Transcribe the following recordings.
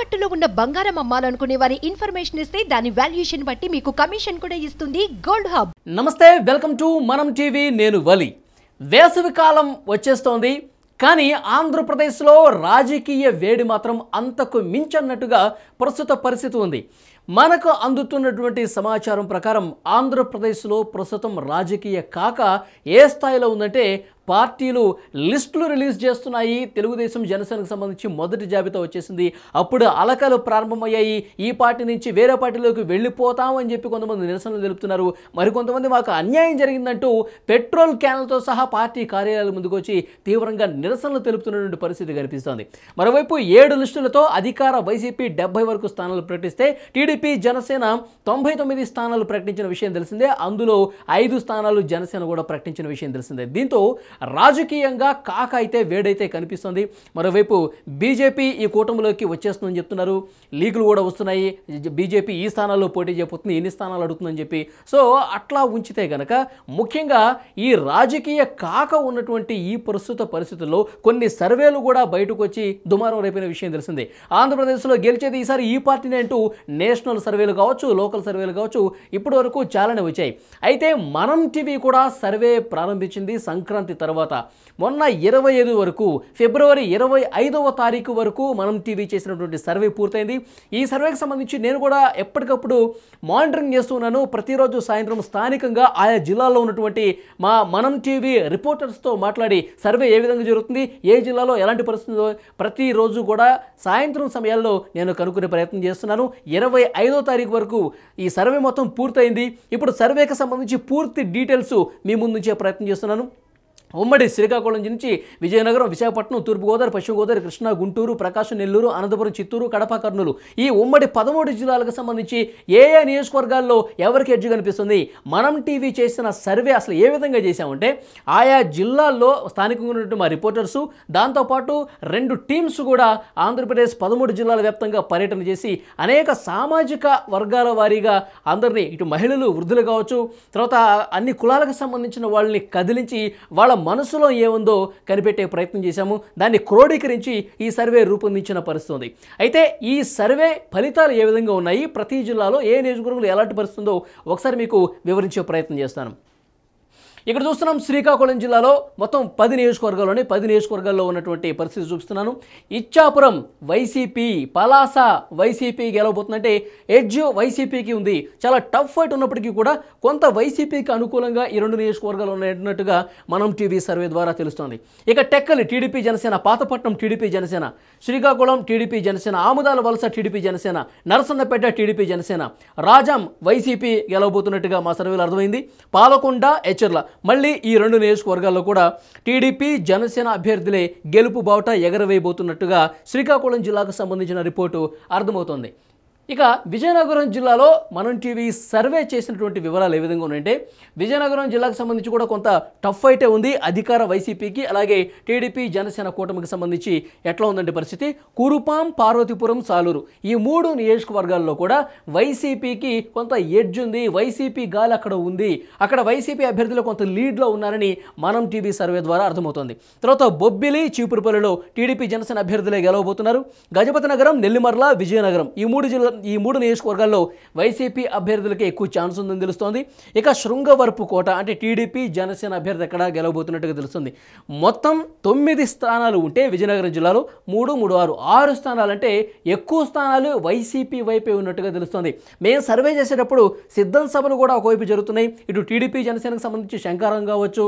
తాకట్టులో ఉన్న బంగారం అమ్మాలనుకునే వారి ఇన్ఫర్మేషన్ ఇస్తే దాని వాల్యుయేషన్ బట్టి మీకు కమిషన్ కూడా ఇస్తుంది గోల్డ్ హబ్. నమస్తే, వెల్కమ్ టు మనం టీవీ. నేను వలి. వేసవి కాలం వచ్చేస్తోంది, కానీ ఆంధ్రప్రదేశ్లో రాజకీయ వేడి మాత్రం అంతకు మించన్నట్టుగా ప్రస్తుత పరిస్థితి ఉంది. మనకు అందుతున్నటువంటి సమాచారం ప్రకారం ఆంధ్రప్రదేశ్లో ప్రస్తుతం రాజకీయ కాక ఏ స్థాయిలో ఉందంటే పార్టీలు లిస్టులు రిలీజ్ చేస్తున్నాయి. తెలుగుదేశం జనసేనకు సంబంధించి మొదటి జాబితా వచ్చేసింది. అప్పుడు అలకలు ప్రారంభమయ్యాయి. ఈ పార్టీ నుంచి వేరే పార్టీలోకి వెళ్ళిపోతామని చెప్పి కొంతమంది నిరసనలు తెలుపుతున్నారు. మరికొంతమంది మాకు అన్యాయం జరిగిందంటూ పెట్రోల్ క్యాన్లతో సహా పార్టీ కార్యాలయాల ముందుకు వచ్చి తీవ్రంగా నిరసనలు తెలుపుతున్నటువంటి పరిస్థితి కనిపిస్తోంది. మరోవైపు 7 లిస్టులతో అధికార వైసీపీ 70 వరకు స్థానాలు ప్రకటిస్తే టీడీపీ జనసేన 99 స్థానాలు ప్రకటించిన విషయం తెలిసిందే. అందులో 5 స్థానాలు జనసేన కూడా ప్రకటించిన విషయం తెలిసిందే. దీంతో రాజకీయంగా కాక అయితే వేడైతే కనిపిస్తుంది. మరోవైపు బీజేపీ ఈ కూటమిలోకి వచ్చేస్తుందని చెప్తున్నారు. లీకులు కూడా వస్తున్నాయి. బీజేపీ ఈ స్థానాల్లో పోటీ చేయబోతుంది, ఎన్ని స్థానాలు అడుగుతుందని చెప్పి. సో అట్లా ఉంచితే కనుక ముఖ్యంగా ఈ రాజకీయ కాక ఉన్నటువంటి ఈ ప్రస్తుత పరిస్థితుల్లో కొన్ని సర్వేలు కూడా బయటకు వచ్చి దుమారం రేపిన విషయం తెలిసిందే. ఆంధ్రప్రదేశ్లో గెలిచేది ఈసారి ఈ పార్టీని అంటూ నేషనల్ సర్వేలు కావచ్చు, లోకల్ సర్వేలు కావచ్చు, ఇప్పటి వరకు చాలానే వచ్చాయి. అయితే మనం టీవీ కూడా సర్వే ప్రారంభించింది సంక్రాంతి తర్వాత. మొన్న 25 వరకు, ఫిబ్రవరి 25వ తారీఖు వరకు మనం టీవీ చేసినటువంటి సర్వే పూర్తయింది. ఈ సర్వేకి సంబంధించి నేను కూడా ఎప్పటికప్పుడు మానిటరింగ్ చేస్తున్నాను. ప్రతిరోజు సాయంత్రం స్థానికంగా ఆయా జిల్లాల్లో ఉన్నటువంటి మనం టీవీ రిపోర్టర్స్తో మాట్లాడి సర్వే ఏ విధంగా జరుగుతుంది, ఏ జిల్లాలో ఎలాంటి పరిస్థితుందో ప్రతిరోజు కూడా సాయంత్రం సమయాల్లో నేను కనుక్కునే ప్రయత్నం చేస్తున్నాను. 25వ తారీఖు వరకు ఈ సర్వే మొత్తం పూర్తయింది. ఇప్పుడు సర్వేకి సంబంధించి పూర్తి డీటెయిల్స్ మీ ముందు ఉంచే ప్రయత్నం చేస్తున్నాను. ఉమ్మడి శ్రీకాకుళం నుంచి విజయనగరం, విశాఖపట్నం, తూర్పుగోదావరి, పశ్చిమ గోదావరి, కృష్ణా, గుంటూరు, ప్రకాశం, నెల్లూరు, అనంతపురం, చిత్తూరు, కడప, కర్నూలు ఈ ఉమ్మడి 13 జిల్లాలకు సంబంధించి ఏ నియోజకవర్గాల్లో ఎవరికి ఎడ్జ్ కనిపిస్తుంది, మనం టీవీ చేసిన సర్వే అసలు ఏ విధంగా చేశామంటే ఆయా జిల్లాల్లో స్థానికంగా ఉన్నటువంటి మా రిపోర్టర్సు, దాంతోపాటు 2 టీమ్స్ కూడా ఆంధ్రప్రదేశ్ 13 జిల్లాల వ్యాప్తంగా పర్యటన చేసి అనేక సామాజిక వర్గాల వారీగా అందరినీ, ఇటు మహిళలు, వృద్ధులు కావచ్చు, తర్వాత అన్ని కులాలకు సంబంధించిన వాళ్ళని కదిలించి వాళ్ళ మనసులో ఏముందో కనిపెట్టే ప్రయత్నం చేశాము. దాన్ని క్రోడీకరించి ఈ సర్వే రూపొందించిన పరిస్థితి ఉంది. అయితే ఈ సర్వే ఫలితాలు ఏ విధంగా ఉన్నాయి, ప్రతి జిల్లాలో ఏ నియోజకవర్గంలో ఎలాంటి పరిస్థితి ఉందో ఒకసారి మీకు వివరించే ప్రయత్నం చేస్తాను. ఇక్కడ చూస్తున్నాం శ్రీకాకుళం జిల్లాలో మొత్తం 10 నియోజకవర్గాల్లోనే 10 నియోజకవర్గాల్లో ఉన్నటువంటి పరిస్థితి చూపిస్తున్నాను. ఇచ్చాపురం వైసీపీ, పలాస వైసీపీ గెలవబోతుందంటే ఎడ్జ్ వైసీపీకి ఉంది. చాలా టఫ్ ఫైట్ ఉన్నప్పటికీ కూడా కొంత వైసీపీకి అనుకూలంగా ఈ 2 నియోజకవర్గాలు ఉన్నట్టుగా మనం టీవీ సర్వే ద్వారా తెలుస్తోంది. ఇక Tekkali TDP Janasena, Pathapatnam TDP Janasena, Srikakulam TDP Janasena, Amadalavalasa TDP Janasena, Narasannapeta TDP Janasena, Rajam YCP గెలవబోతున్నట్టుగా మా సర్వేలో అర్థమైంది. పాలకొండ, ఎచ్చర్ల మళ్ళీ ఈ 2 నియోజకవర్గాల్లో కూడా టీడీపీ జనసేన అభ్యర్థులే గెలుపు బావుట ఎగరవేయబోతున్నట్టుగా శ్రీకాకుళం జిల్లాకు సంబంధించిన రిపోర్టు అర్థమవుతోంది. ఇక విజయనగరం జిల్లాలో మనం టీవీ సర్వే చేసినటువంటి వివరాలు ఏ విధంగా ఉన్నాయంటే విజయనగరం జిల్లాకు సంబంధించి కూడా కొంత టఫ్ అయితే ఉంది అధికార వైసీపీకి, అలాగే టీడీపీ జనసేన కూటమికి సంబంధించి ఎట్లా ఉందంటే పరిస్థితి. కురుపాం, పార్వతీపురం, సాలూరు ఈ 3 నియోజకవర్గాల్లో కూడా వైసీపీకి కొంత ఎడ్జ్ ఉంది. వైసీపీ గాలి అక్కడ ఉంది. అక్కడ వైసీపీ అభ్యర్థులు కొంత లీడ్లో ఉన్నారని మనం టీవీ సర్వే ద్వారా అర్థమవుతోంది. తర్వాత బొబ్బిలి, చీపురుపల్లిలో టీడీపీ జనసేన అభ్యర్థులే గెలవబోతున్నారు. గజపతి నగరం, నెల్లిమర్ల, విజయనగరం ఈ మూడు నియోజకవర్గాల్లో వైసీపీ అభ్యర్థులకి ఎక్కువ ఛాన్స్ ఉందని తెలుస్తోంది. ఇక శృంగవరపు కోట అంటే టీడీపీ జనసేన అభ్యర్థి ఎక్కడ గెలవబోతున్నట్టుగా తెలుస్తుంది. మొత్తం 9 స్థానాలు ఉంటే విజయనగరం జిల్లాలో 3, 3, 6 స్థానాలు అంటే ఎక్కువ స్థానాలు వైసీపీ వైపే ఉన్నట్టుగా తెలుస్తోంది. మేము సర్వే చేసేటప్పుడు సిద్ధం సభలు కూడా ఒకవైపు జరుగుతున్నాయి. ఇటు టీడీపీ జనసేనకు సంబంధించి శంకారం కావచ్చు,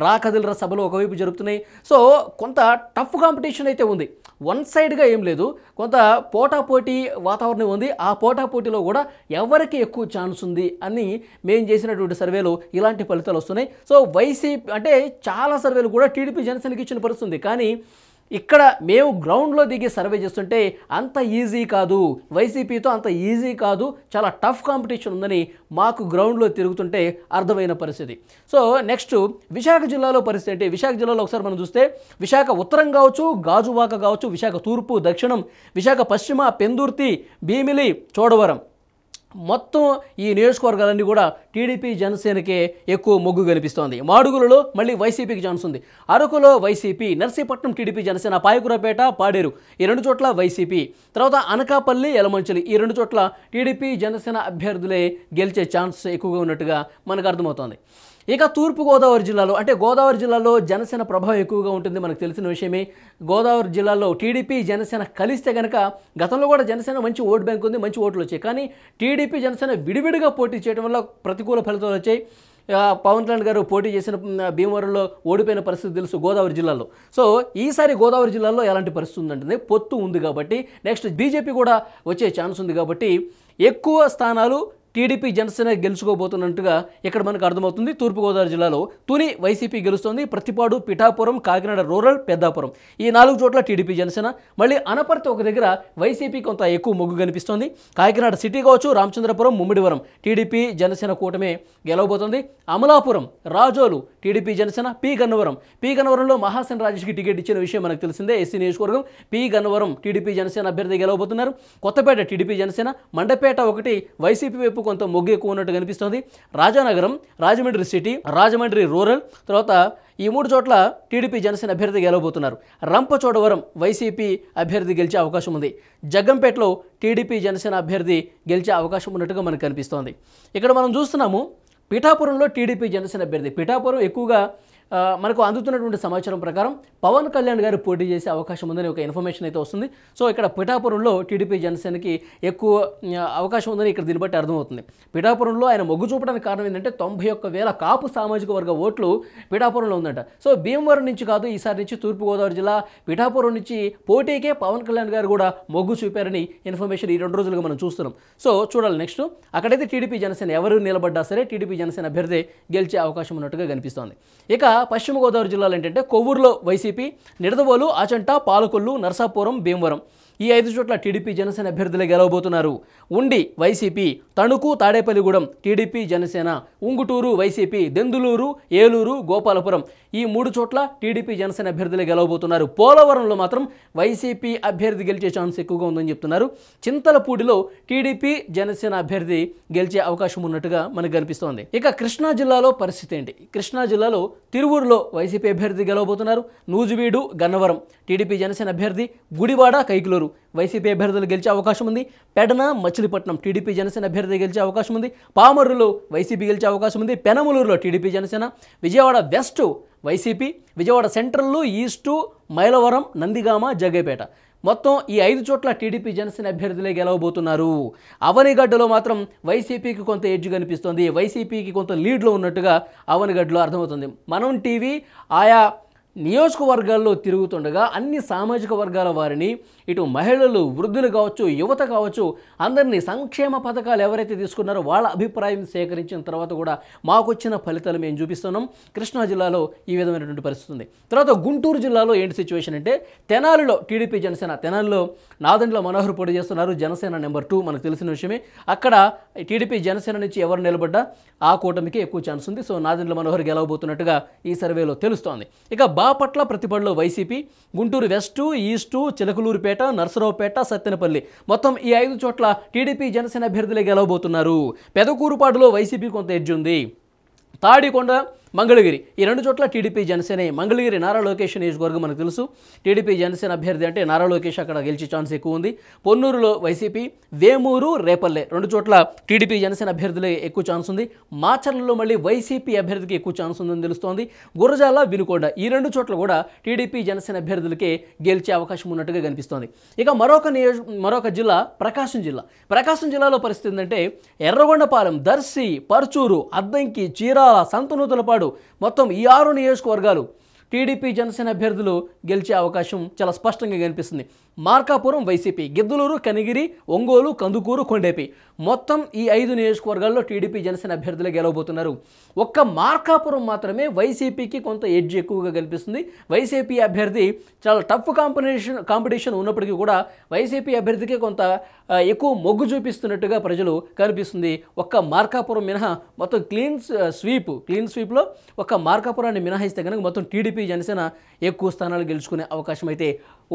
రాకదిల్ర సభలు ఒకవైపు జరుగుతున్నాయి. సో కొంత టఫ్ కాంపిటీషన్ అయితే ఉంది. వన్ సైడ్గా ఏం లేదు, కొంత పోటాపోటీ వాతావరణం ఉంది. ఆ పోటాపోటీలో కూడా ఎవరికి ఎక్కువ ఛాన్స్ ఉంది అని మేము చేసినటువంటి సర్వేలో ఇలాంటి ఫలితాలు వస్తున్నాయి. సో వైసీపీ అంటే చాలా సర్వేలు కూడా టీడీపీ జనసేనకి ఇచ్చిన పరిస్థితుంది. కానీ ఇక్కడ మేము గ్రౌండ్లో దిగి సర్వే చేస్తుంటే అంత ఈజీ కాదు, వైసీపీతో అంత ఈజీ కాదు, చాలా టఫ్ కాంపిటీషన్ ఉందని మాకు గ్రౌండ్లో తిరుగుతుంటే అర్థమైన పరిస్థితి. సో నెక్స్ట్ విశాఖ జిల్లాలో పరిస్థితి అంటే విశాఖ జిల్లాలో ఒకసారి మనం చూస్తే విశాఖ ఉత్తరం కావచ్చు, గాజువాక కావచ్చు, విశాఖ తూర్పు, దక్షిణం, విశాఖ పశ్చిమ, పెందుర్తి, భీమిలి, చోడవరం, మొత్తం ఈ నియోజకవర్గాలన్నీ కూడా టీడీపీ జనసేనకే ఎక్కువ మొగ్గు కనిపిస్తోంది. మాడుగులలో మళ్ళీ వైసీపీకి ఛాన్స్ ఉంది. అరకులో వైసీపీ, నర్సీపట్నం టీడీపీ జనసేన, పాయకురపేట, పాడేరు ఈ 2 చోట్ల వైసీపీ, తర్వాత అనకాపల్లి, యలమంచిలి ఈ 2 చోట్ల టీడీపీ జనసేన అభ్యర్థులే గెలిచే ఛాన్స్ ఎక్కువగా ఉన్నట్టుగా మనకు అర్థమవుతోంది. ఇక తూర్పుగోదావరి జిల్లాలో, అంటే గోదావరి జిల్లాలో జనసేన ప్రభావం ఎక్కువగా ఉంటుంది, మనకు తెలిసిన విషయమే. గోదావరి జిల్లాలో టీడీపీ జనసేన కలిస్తే కనుక గతంలో కూడా జనసేన మంచి ఓట్ బ్యాంక్ ఉంది, మంచి ఓట్లు వచ్చాయి. కానీ టీడీపీ జనసేన విడివిడిగా పోటీ చేయడం వల్ల ప్రతికూల ఫలితాలు వచ్చాయి. పవన్ కళ్యాణ్ గారు పోటీ చేసిన భీమవరంలో ఓడిపోయిన పరిస్థితి తెలుసు గోదావరి జిల్లాలో. సో ఈసారి గోదావరి జిల్లాలో ఎలాంటి పరిస్థితి ఉందంటే పొత్తు ఉంది కాబట్టి, నెక్స్ట్ బీజేపీ కూడా వచ్చే ఛాన్స్ ఉంది కాబట్టి ఎక్కువ స్థానాలు టీడీపీ జనసేన గెలుచుకోబోతున్నట్టుగా ఇక్కడ మనకు అర్థమవుతుంది. తూర్పుగోదావరి జిల్లాలో తుని వైసీపీ గెలుస్తోంది. ప్రతిపాడు, పిఠాపురం, కాకినాడ రూరల్, పెద్దాపురం ఈ 4 చోట్ల టీడీపీ జనసేన. మళ్ళీ అనపర్తి ఒక దగ్గర వైసీపీ కొంత ఎక్కువ మొగ్గు కనిపిస్తోంది. కాకినాడ సిటీ కావచ్చు, రామచంద్రపురం, ముమ్మిడివరం టీడీపీ జనసేన కూటమే గెలవబోతోంది. అమలాపురం, రాజోలు టీడీపీ జనసేన, పి గన్నవరంలో మహాసేన రాజేష్కి టికెట్ ఇచ్చిన విషయం మనకు తెలిసిందే. ఎస్సీ నియోజకవర్గం. పి గన్నవరం టీడీపీ జనసేన అభ్యర్థి గెలవబోతున్నారు. కొత్తపేట టీడీపీ జనసేన, మండపేట ఒకటి వైసీపీ వైపు కొంత మొగ్గు ఎక్కువ ఉన్నట్టు కనిపిస్తోంది. రాజానగరం, రాజమండ్రి సిటీ, రాజమండ్రి రూరల్, తర్వాత ఈ 3 చోట్ల టీడీపీ జనసేన అభ్యర్థి గెలవబోతున్నారు. రంపచోడవరం వైసీపీ అభ్యర్థి గెలిచే అవకాశం ఉంది. జగ్గంపేటలో టీడీపీ జనసేన అభ్యర్థి గెలిచే అవకాశం ఉన్నట్టుగా మనకు కనిపిస్తోంది. ఇక్కడ మనం చూస్తున్నాము పిఠాపురంలో టీడీపీ జనసేన అభ్యర్థి. పిఠాపురం ఎక్కువగా మనకు అందుతున్నటువంటి సమాచారం ప్రకారం పవన్ కళ్యాణ్ గారు పోటీ చేసే అవకాశం ఉందని ఒక ఇన్ఫర్మేషన్ అయితే వస్తుంది. సో ఇక్కడ పిఠాపురంలో టీడీపీ జనసేనకి ఎక్కువ అవకాశం ఉందని ఇక్కడ దీన్ని బట్టి అర్థమవుతుంది. పిఠాపురంలో ఆయన మొగ్గు చూపడానికి కారణం ఏంటంటే 91,000 కాపు సామాజిక వర్గ ఓట్లు పిఠాపురంలో ఉందంట. సో భీమవరం నుంచి కాదు, ఈసారి నుంచి తూర్పుగోదావరి జిల్లా పిఠాపురం నుంచి పోటీకే పవన్ కళ్యాణ్ గారు కూడా మొగ్గు చూపారని ఇన్ఫర్మేషన్ ఈ 2 రోజులుగా మనం చూస్తున్నాం. సో చూడాలి నెక్స్ట్ అక్కడైతే టీడీపీ జనసేన ఎవరు నిలబడ్డా సరే టీడీపీ జనసేన అభ్యర్థి గెలిచే అవకాశం ఉన్నట్టుగా కనిపిస్తోంది. ఇక పశ్చిమ గోదావరి జిల్లాలో ఏంటంటే కొవ్వూరులో వైసీపీ, నిడదవోలు, ఆచంట, పాలకొల్లు, నర్సాపురం, భీమవరం ఈ 5 చోట్ల టీడీపీ జనసేన అభ్యర్థులే గెలవబోతున్నారు. ఉండి YCP, Tanuku, Tadepalligudem TDP Janasena, Unguturu YCP, Denduluru, Eluru, Gopalapuram ఈ 3 చోట్ల టీడీపీ జనసేన అభ్యర్థులే గెలవబోతున్నారు. పోలవరంలో మాత్రం వైసీపీ అభ్యర్థి గెలిచే ఛాన్స్ ఎక్కువగా ఉందని చెప్తున్నారు. చింతలపూడిలో టీడీపీ జనసేన అభ్యర్థి గెలిచే అవకాశం ఉన్నట్టుగా మనకు కనిపిస్తోంది. ఇక కృష్ణా జిల్లాలో పరిస్థితి ఏంటి? కృష్ణా జిల్లాలో తిరువూరులో వైసీపీ అభ్యర్థి గెలవబోతున్నారు. నూజివీడు, గన్నవరం టీడీపీ జనసేన అభ్యర్థి, గుడివాడ, కైకులూరు వైసీపీ అభ్యర్థులు గెలిచే అవకాశం ఉంది. పెడన, మచిలీపట్నం టీడీపీ జనసేన అభ్యర్థి గెలిచే అవకాశం ఉంది. పామర్రులో వైసీపీ గెలిచే అవకాశం ఉంది. పెనమలూరులో TDP Janasena, Vijayawada west YCP, Vijayawada central, east, Mylavaram, Nandigama, Jaggayyapeta మొత్తం ఈ 5 చోట్ల టీడీపీ జనసేన అభ్యర్థులే గెలవబోతున్నారు. అవనిగడ్డలో మాత్రం వైసీపీకి కొంత ఎడ్జ్ కనిపిస్తోంది. వైసీపీకి కొంత లీడ్లో ఉన్నట్టుగా అవనిగడ్డలో అర్థమవుతుంది. మనం టీవీ ఆయా నియోజకవర్గాల్లో తిరుగుతుండగా అన్ని సామాజిక వర్గాల వారిని, ఇటు మహిళలు, వృద్ధులు కావచ్చు, యువత కావచ్చు, అందరినీ సంక్షేమ పథకాలు ఎవరైతే తీసుకున్నారో వాళ్ళ అభిప్రాయం సేకరించిన తర్వాత కూడా మాకు వచ్చిన ఫలితాలు మేము చూపిస్తున్నాం. కృష్ణా జిల్లాలో ఈ విధమైనటువంటి పరిస్థితి ఉంది. తర్వాత గుంటూరు జిల్లాలో ఏంటి సిచ్యువేషన్ అంటే తెనాలిలో టీడీపీ జనసేన, తెనాలిలో నాదెండ్ల మనోహర్ పోటీ చేస్తున్నారు. జనసేన నెంబర్ 2 మనకు తెలిసిన విషయమే. అక్కడ టీడీపీ జనసేన నుంచి ఎవరు నిలబడ్డా ఆ కూటమికి ఎక్కువ ఛాన్స్ ఉంది. సో నాదెండ్ల మనోహర్ గెలవబోతున్నట్టుగా ఈ సర్వేలో తెలుస్తోంది. ఇక బాపట్ల, ప్రతిపాడులో YCP, Guntur west, east, Chilakaluripet, Narasaraopet, Sattenapalle మొత్తం ఈ 5 చోట్ల టీడీపీ జనసేన అభ్యర్థులే గెలవబోతున్నారు. పెదకూరుపాడులో వైసీపీ కొంత ఎడ్జ్ ఉంది. తాడికొండ, మంగళగిరి ఈ 2 చోట్ల టీడీపీ జనసేనే. మంగళగిరి నారా లోకేష్ నియోజకవర్గం మనకు తెలుసు. టీడీపీ జనసేన అభ్యర్థి అంటే నారా లోకేష్ అక్కడ గెలిచే ఛాన్స్ ఎక్కువ ఉంది. పొన్నూరులో వైసీపీ, వేమూరు, రేపల్లె 2 చోట్ల టీడీపీ జనసేన అభ్యర్థులే ఎక్కువ ఛాన్స్ ఉంది. మాచర్లలో మళ్ళీ వైసీపీ అభ్యర్థికి ఎక్కువ ఛాన్స్ ఉందని తెలుస్తోంది. గురజాల, వినుకొండ ఈ 2 చోట్ల కూడా టీడీపీ జనసేన అభ్యర్థులకే గెలిచే అవకాశం ఉన్నట్టుగా కనిపిస్తోంది. ఇక మరొక జిల్లా ప్రకాశం జిల్లా. ప్రకాశం జిల్లాలో పరిస్థితి ఏంటంటే ఎర్రగొండపాలెం, దర్శి, పర్చూరు, అద్దంకి, చీరాల, సంతనూతలపాడు మొత్తం ఈ 6 నియోజకవర్గాలు టీడీపీ జనసేన అభ్యర్థులు గెలిచే అవకాశం చాలా స్పష్టంగా కనిపిస్తుంది. మార్కాపురం వైసీపీ, గిద్దలూరు, కనిగిరి, ఒంగోలు, కందుకూరు, కొండేపి మొత్తం ఈ 5 నియోజకవర్గాల్లో టీడీపీ జనసేన అభ్యర్థులే గెలవబోతున్నారు. ఒక్క మార్కాపురం మాత్రమే వైసీపీకి కొంత ఎడ్జ్ ఎక్కువగా కనిపిస్తుంది. వైసీపీ అభ్యర్థి చాలా టఫ్ కాంపిటీషన్ ఉన్నప్పటికీ కూడా వైసీపీ అభ్యర్థికి కొంత ఎక్కువ మొగ్గు చూపిస్తున్నట్టుగా ప్రజలు కనిపిస్తుంది. ఒక్క మార్కాపురం మినహా మొత్తం క్లీన్ స్వీప్లో ఒక్క మార్కాపురాన్ని మినహాయిస్తే కనుక మొత్తం టీడీపీ జనసేన ఎక్కువ స్థానాలు గెలుచుకునే అవకాశం అయితే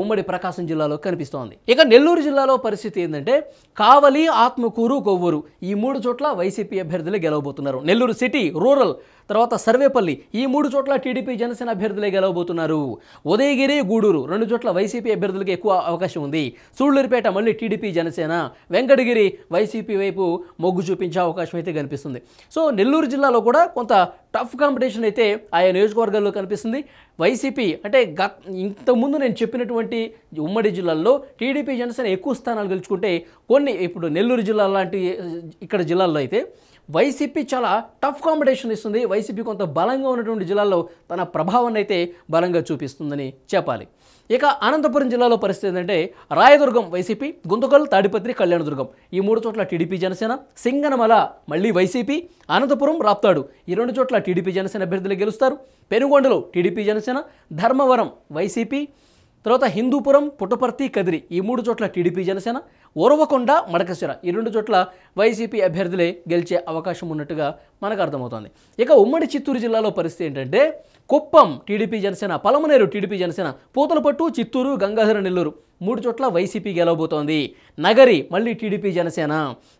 ఉమ్మడి ప్రకాశం జిల్లాలో కనిపిస్తోంది. ఇక నెల్లూరు జిల్లాలో పరిస్థితి ఏంటంటే కావలి, ఆత్మకూరు, కొవ్వూరు ఈ 3 చోట్ల వైసీపీ అభ్యర్థులే గెలవబోతున్నారు. నెల్లూరు సిటీ, రూరల్, తర్వాత సర్వేపల్లి ఈ 3 చోట్ల టీడీపీ జనసేన అభ్యర్థులే గెలవబోతున్నారు. ఉదయగిరి, గూడూరు 2 చోట్ల వైసీపీ అభ్యర్థులకి ఎక్కువ అవకాశం ఉంది. సూళ్లూరుపేట మళ్ళీ టీడీపీ జనసేన, వెంకటగిరి వైసీపీ వైపు మొగ్గు చూపించే అవకాశం అయితే కనిపిస్తుంది. సో నెల్లూరు జిల్లాలో కూడా కొంత టఫ్ కాంపిటీషన్ అయితే ఆయా నియోజకవర్గాల్లో కనిపిస్తుంది. వైసీపీ అంటే ఇంతకుముందు నేను చెప్పినటువంటి ఉమ్మడి జిల్లాల్లో టీడీపీ జనసేన ఎక్కువ స్థానాలు గెలుచుకుంటే కొన్ని ఇప్పుడు నెల్లూరు జిల్లా లాంటి ఇక్కడ జిల్లాల్లో అయితే వైసీపీ చాలా టఫ్ కాంపిటీషన్ ఇస్తుంది. వైసీపీ కొంత బలంగా ఉన్నటువంటి జిల్లాల్లో తన ప్రభావాన్ని అయితే బలంగా చూపిస్తుందని చెప్పాలి. ఇక అనంతపురం జిల్లాలో పరిస్థితి ఏంటంటే రాయదుర్గం వైసీపీ, గుంతకల్, తాడిపత్రి, కళ్యాణదుర్గం ఈ 3 చోట్ల టీడీపీ జనసేన, సింగనమల మళ్ళీ వైసీపీ, అనంతపురం, రాప్తాడు ఈ 2 చోట్ల టీడీపీ జనసేన అభ్యర్థులు గెలుస్తారు. పెనుగొండలో టీడీపీ జనసేన, ధర్మవరం వైసీపీ, తర్వాత హిందూపురం, పుట్టపర్తి, కదిరి ఈ 3 చోట్ల టీడీపీ జనసేన, ఉరవకొండ, మడకశిర ఈ 2 చోట్ల వైసీపీ అభ్యర్థులే గెలిచే అవకాశం ఉన్నట్టుగా మనకు అర్థమవుతోంది. ఇక ఉమ్మడి చిత్తూరు జిల్లాలో పరిస్థితి ఏంటంటే కుప్పం టీడీపీ జనసేన, పలమనేరు టీడీపీ జనసేన, పూతలపట్టు, చిత్తూరు, గంగాధర, నెల్లూరు 3 చోట్ల వైసీపీ గెలవబోతోంది. నగరి మళ్ళీ టీడీపీ జనసేన,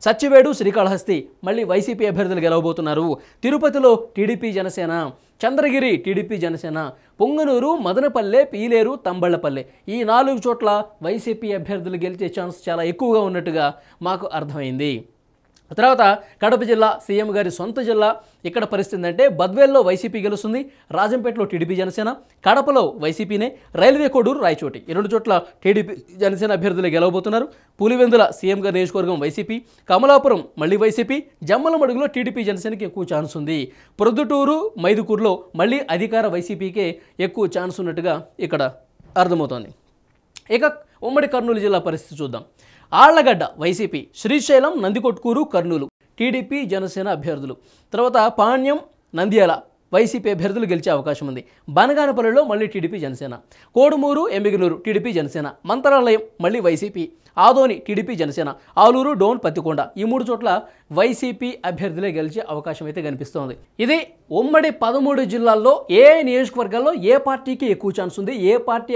సచ్చివేడు, శ్రీకాళహస్తి మళ్ళీ వైసీపీ అభ్యర్థులు గెలవబోతున్నారు. తిరుపతిలో టీడీపీ జనసేన, చంద్రగిరి టీడీపీ జనసేన, పొంగనూరు, మదనపల్లె, పీలేరు, తంబళ్లపల్లె ఈ 4 చోట్ల వైసీపీ అభ్యర్థులు గెలిచే ఛాన్స్ చాలా ఎక్కువగా ఉన్నట్టుగా మాకు అర్థమైంది. తర్వాత కడప జిల్లా సీఎం గారి సొంత జిల్లా. ఇక్కడ పరిస్థితి అంటే బద్వేల్లో వైసీపీ గెలుస్తుంది, రాజంపేటలో టీడీపీ జనసేన, కడపలో వైసీపీనే, రైల్వే కోడూరు, రాయచోటి ఈ 2 చోట్ల టీడీపీ జనసేన అభ్యర్థులు గెలవబోతున్నారు. పులివెందుల సీఎం గారి నియోజకవర్గం వైసీపీ, కమలాపురం మళ్ళీ వైసీపీ, జమ్మలమడుగులో టీడీపీ జనసేనకి ఎక్కువ ఛాన్స్ ఉంది. ప్రొద్దుటూరు, మైదుకూరులో మళ్ళీ అధికార వైసీపీకే ఎక్కువ ఛాన్స్ ఉన్నట్టుగా ఇక్కడ అర్థమవుతోంది. ఇక ఉమ్మడి కర్నూలు జిల్లా పరిస్థితి చూద్దాం. ఆళ్లగడ్డ వైసీపీ, శ్రీశైలం, నందికొట్కూరు, కర్నూలు టీడీపీ జనసేన అభ్యర్థులు. తర్వాత పాణ్యం, నంద్యాల వైసీపీ అభ్యర్థులు గెలిచే అవకాశం ఉంది. బనగానపల్లిలో మళ్ళీ టీడీపీ జనసేన, కోడుమూరు, ఎమ్మిగనూరు టీడీపీ జనసేన, మంత్రాలయం మళ్ళీ వైసీపీ, ఆదోని టీడీపీ జనసేన, ఆలూరు, డోన్, పత్తికొండ ఈ 3 చోట్ల వైసీపీ అభ్యర్థులే గెలిచే అవకాశం అయితే కనిపిస్తోంది. ఇది ఉమ్మడి 13 జిల్లాల్లో ఏ నియోజకవర్గాల్లో ఏ పార్టీకి ఎక్కువ ఛాన్స్ ఉంది, ఏ పార్టీ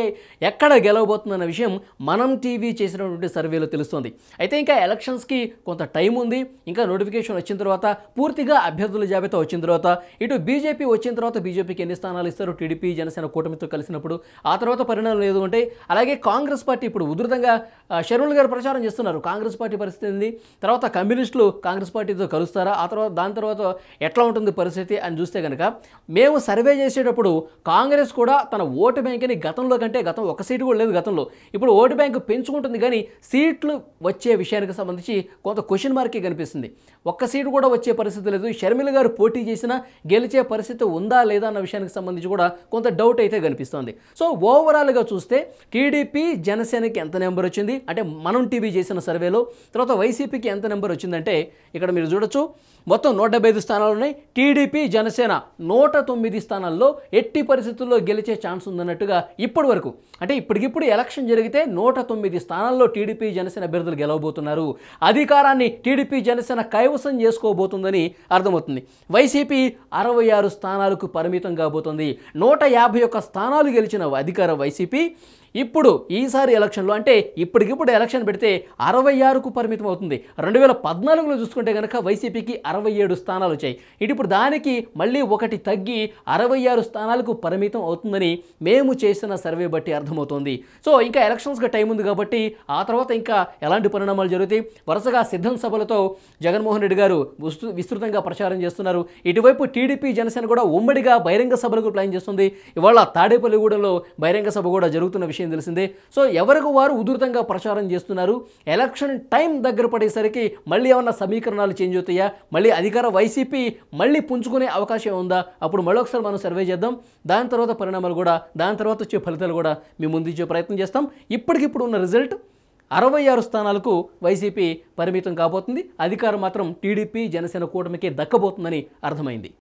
ఎక్కడ గెలవబోతుందన్న విషయం మనం టీవీ చేసినటువంటి సర్వేలో తెలుస్తోంది. అయితే ఇంకా ఎలక్షన్స్కి కొంత టైం ఉంది. ఇంకా నోటిఫికేషన్ వచ్చిన తర్వాత పూర్తిగా అభ్యర్థుల జాబితా వచ్చిన తర్వాత ఇటు బీజేపీ వచ్చిన తర్వాత బీజేపీకి ఎన్ని స్థానాలు ఇస్తారు, టీడీపీ జనసేన కూటమితో కలిసినప్పుడు ఆ తర్వాత పరిణామాలు ఏదో ఉంటాయి. అలాగే కాంగ్రెస్ పార్టీ ఇప్పుడు ఉధృతంగా షర్మిల గారు ప్రచారం చేస్తున్నారు. కాంగ్రెస్ పార్టీ పరిస్థితి ఏంది, తర్వాత కమ్యూనిస్టులు కాంగ్రెస్ పార్టీతో కలుస్తారా, ఆ తర్వాత దాని తర్వాత ఎట్లా ఉంటుంది పరిస్థితి అని చూస్తే కనుక మేము సర్వే చేసేటప్పుడు కాంగ్రెస్ కూడా తన ఓటు బ్యాంక్ని గతంలో కంటే గతం 1 సీటు కూడా లేదు గతంలో, ఇప్పుడు ఓటు బ్యాంకు పెంచుకుంటుంది కానీ సీట్లు వచ్చే విషయానికి సంబంధించి కొంత క్వశ్చన్ మార్కే కనిపిస్తుంది. 1 సీటు కూడా వచ్చే పరిస్థితి లేదు. షర్మిల గారు పోటీ చేసినా గెలిచే పరిస్థితి ఉందా లేదా అన్న విషయానికి సంబంధించి కూడా కొంత డౌట్ అయితే కనిపిస్తోంది. సో ఓవరాల్గా చూస్తే టీడీపీ జనసేనకి ఎంత నెంబర్ వచ్చింది అంటే మనం టీవీ చేసిన సర్వేలో, తర్వాత వైసీపీకి ఎంత నెంబర్ వచ్చిందంటే ఇక్కడ మీరు చూడొచ్చు మొత్తం 175 స్థానాలు ఉన్నాయి. టీడీపీ జనసేన 109 స్థానాల్లో ఎట్టి పరిస్థితుల్లో గెలిచే ఛాన్స్ ఉందన్నట్టుగా ఇప్పటి వరకు అంటే ఇప్పటికిప్పుడు ఎలక్షన్ జరిగితే 109 స్థానాల్లో టీడీపీ జనసేన అభ్యర్థులు గెలవబోతున్నారు. అధికారాన్ని టీడీపీ జనసేన కైవసం చేసుకోబోతుందని అర్థమవుతుంది. వైసీపీ 66 స్థానాలకు పరిమితం కాబోతుంది. 151 స్థానాలు గెలిచిన అధికార వైసీపీ ఇప్పుడు ఈసారి ఎలక్షన్లో అంటే ఇప్పటికిప్పుడు ఎలక్షన్ పెడితే 66కు పరిమితం అవుతుంది. 2014లో చూసుకుంటే కనుక వైసీపీకి 67 స్థానాలు వచ్చాయి. ఇప్పుడు దానికి మళ్ళీ ఒకటి తగ్గి 66 స్థానాలకు పరిమితం అవుతుందని మేము చేసిన సర్వే బట్టి అర్థమవుతోంది. సో ఇంకా ఎలక్షన్స్గా టైం ఉంది కాబట్టి ఆ తర్వాత ఇంకా ఎలాంటి పరిణామాలు జరుగుతాయి. వరుసగా సిద్ధం సభలతో జగన్మోహన్ రెడ్డి గారు విస్తృతంగా ప్రచారం చేస్తున్నారు. ఇటువైపు టీడీపీ జనసేన కూడా ఉమ్మడిగా బహిరంగ సభలకు ప్లాన్ చేస్తుంది. ఇవాళ తాడేపల్లిగూడెంలో బహిరంగ సభ కూడా జరుగుతున్న విషయం తెలిసిందే. సో ఎవరికి వారు ఉధృతంగా ప్రచారం చేస్తున్నారు. ఎలక్షన్ టైం దగ్గర పడేసరికి మళ్ళీ ఏమన్నా సమీకరణాలు చేంజ్ అవుతాయా, మళ్ళీ అధికార వైసీపీ మళ్ళీ పుంజుకునే అవకాశం ఉందా, అప్పుడు మళ్ళీ ఒకసారి మనం సర్వే చేద్దాం. దాని తర్వాత పరిణామాలు కూడా దాని తర్వాత వచ్చే ఫలితాలు కూడా మీ ముందుంచే ప్రయత్నం చేస్తాం. ఇప్పటికిప్పుడు ఉన్న రిజల్ట్ 66 స్థానాలకు వైసీపీ పరిమితం కాబోతుంది. అధికారం మాత్రం టీడీపీ జనసేన కూటమికి దక్కబోతుందని అర్థమైంది.